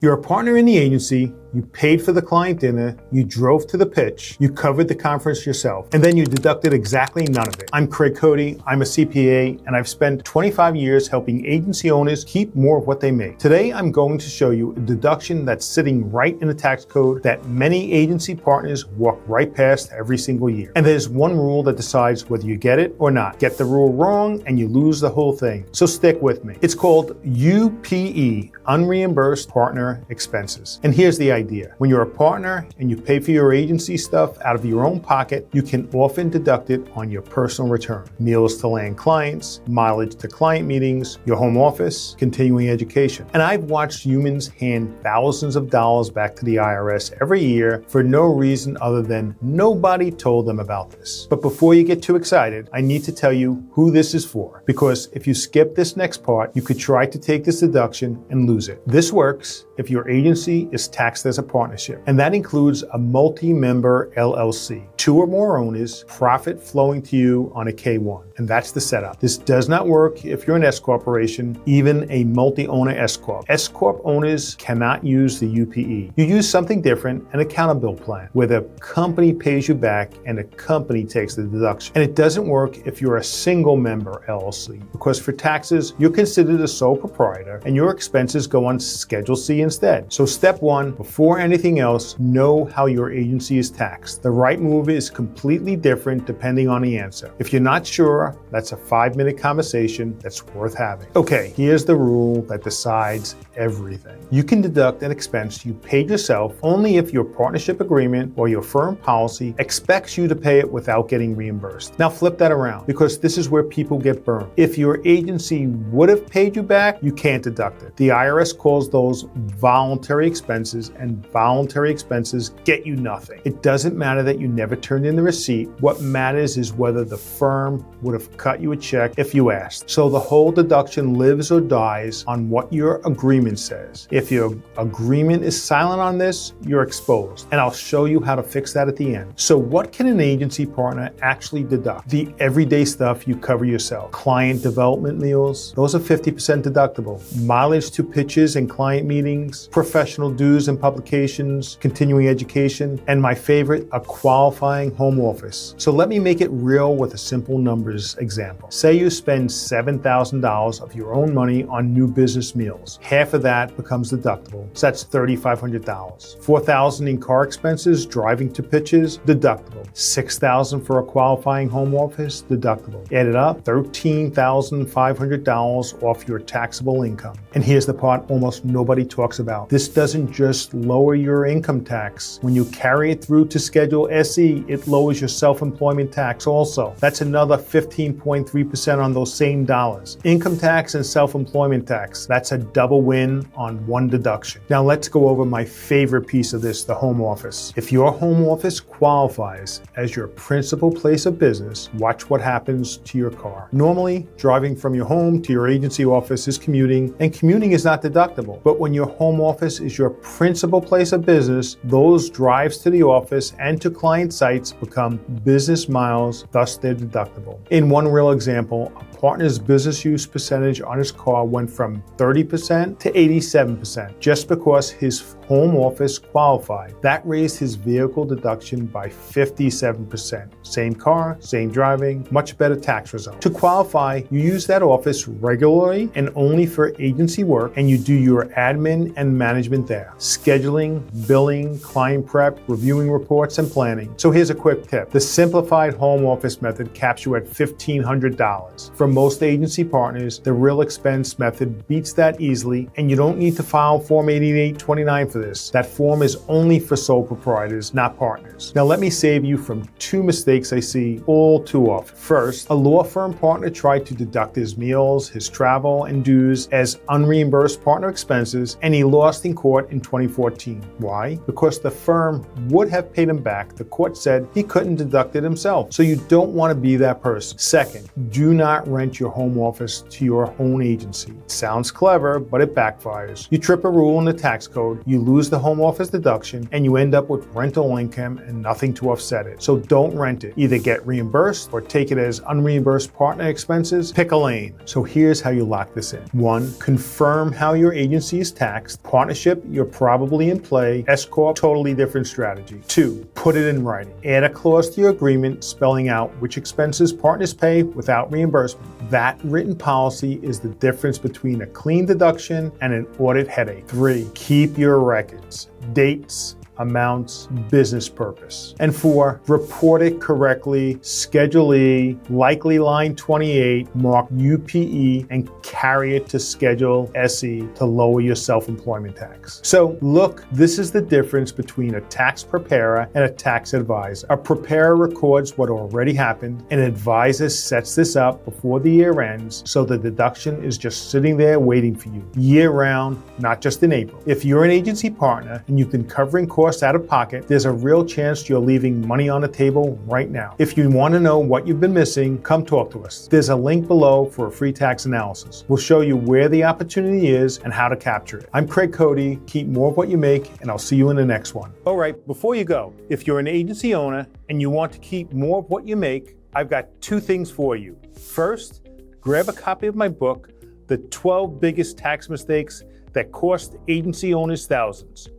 You're a partner in the agency, you paid for the client dinner, you drove to the pitch, you covered the conference yourself, and then you deducted exactly none of it. I'm Cody, I'm a CPA, and I've spent 25 years helping agency owners keep more of what they make. Today, I'm going to show you a deduction that's sitting right in the tax code that many agency partners walk right past every single year. And there's one rule that decides whether you get it or not. Get the rule wrong and you lose the whole thing. So stick with me. It's called UPE, Unreimbursed Partner Expenses. And here's the idea. When you're a partner and you pay for your agency stuff out of your own pocket, you can often deduct it on your personal return. Meals to land clients, mileage to client meetings, your home office, continuing education. And I've watched humans hand thousands of dollars back to the IRS every year for no reason other than nobody told them about this. But before you get too excited, I need to tell you who this is for. Because if you skip this next part, you could try to take this deduction and lose it. This works if your agency is taxed as a partnership, and that includes a multi-member LLC. 2 or more owners, profit flowing to you on a K-1, and that's the setup. This does not work if you're an S corporation, even a multi-owner S corp. S corp owners cannot use the UPE. You use something different, an account bill plan, where the company pays you back and the company takes the deduction. And it doesn't work if you're a single member LLC, because for taxes, you're considered a sole proprietor and your expenses go on Schedule C instead. So step 1, before anything else, know how your agency is taxed. The right move is completely different depending on the answer. If you're not sure, that's a 5-minute conversation that's worth having. Okay, here's the rule that decides everything. You can deduct an expense you paid yourself only if your partnership agreement or your firm policy expects you to pay it without getting reimbursed. Now flip that around, because this is where people get burned. If your agency would have paid you back, you can't deduct it. The IRS calls those voluntary expenses, and voluntary expenses get you nothing. It doesn't matter that you never turned in the receipt. What matters is whether the firm would have cut you a check if you asked. So the whole deduction lives or dies on what your agreement says. If your agreement is silent on this, you're exposed. And I'll show you how to fix that at the end. So what can an agency partner actually deduct? The everyday stuff you cover yourself. Client development meals, those are 50% deductible. Mileage to pitches and client meetings, professional dues and publications, continuing education, and my favorite, a qualifying home office. So let me make it real with a simple numbers example. Say you spend $7,000 of your own money on new business meals. Half of that becomes deductible. So that's $3,500. $4,000 in car expenses, driving to pitches, deductible. $6,000 for a qualifying home office, deductible. Add it up, $13,500 off your taxable income. And here's the part almost nobody talks about. This doesn't just lower your income tax. When you carry it through to Schedule SE, it lowers your self-employment tax also. That's another 15.3% on those same dollars. Income tax and self-employment tax, that's a double win on one deduction. Now let's go over my favorite piece of this, the home office. If your home office qualifies as your principal place of business, watch what happens to your car. Normally, driving from your home to your agency office is commuting, and commuting is not deductible. But when your home office is your principal place of business, those drives to the office and to client sites become business miles, thus they're deductible. In one real example, a partner's business use percentage on his car went from 30% to 87% just because his home office qualified. That raised his vehicle deduction by 57%. Same car, same driving, much better tax result. To qualify, you use that office regularly and only for agency work, and you do your admin and management there. Scheduling, billing, client prep, reviewing reports, and planning. So here's a quick tip. The simplified home office method caps you at $1,500. For most agency partners, the real expense method beats that easily, and you don't need to file Form 8829 for this. That form is only for sole proprietors, not partners. Now let me save you from 2 mistakes I see all too often. First, a law firm partner tried to deduct his meals, his travel, and dues as unreimbursed partner expenses, and he lost in court in 2014. Why? Because the firm would have paid him back. The court said he couldn't deduct it himself. So you don't want to be that person. Second, do not rent your home office to your own agency. It sounds clever, but it backfires. You trip a rule in the tax code, you lose the home office deduction, and you end up with rental income and nothing to offset it. So don't rent it. Either get reimbursed or take it as unreimbursed partner expenses. Pick a lane. So here's how you lock this in. 1, confirm how your agency is taxed. Next, partnership, you're probably in play. S-Corp, totally different strategy. 2, put it in writing. Add a clause to your agreement spelling out which expenses partners pay without reimbursement. That written policy is the difference between a clean deduction and an audit headache. 3, keep your records. Dates, amounts, business purpose. And 4, report it correctly, Schedule E, likely line 28, mark UPE, and carry it to Schedule SE to lower your self-employment tax. So look, this is the difference between a tax preparer and a tax advisor. A preparer records what already happened, an advisor sets this up before the year ends, so the deduction is just sitting there waiting for you, year-round, not just in April. If you're an agency partner and you've been covering costs out of pocket, there's a real chance you're leaving money on the table right now. If you want to know what you've been missing, come talk to us. There's a link below for a free tax analysis. We'll show you where the opportunity is and how to capture it. I'm Craig Cody. Keep more of what you make, and I'll see you in the next one. All right, before you go, if you're an agency owner and you want to keep more of what you make, I've got 2 things for you. First, grab a copy of my book, The 12 Biggest Tax Mistakes That Cost Agency Owners Thousands.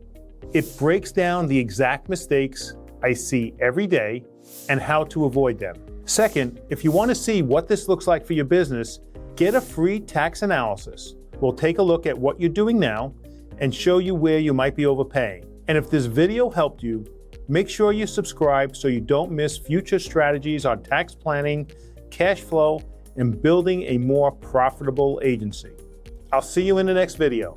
It breaks down the exact mistakes I see every day and how to avoid them. Second, if you want to see what this looks like for your business, get a free tax analysis. We'll take a look at what you're doing now and show you where you might be overpaying. And if this video helped you, make sure you subscribe so you don't miss future strategies on tax planning, cash flow, and building a more profitable agency. I'll see you in the next video.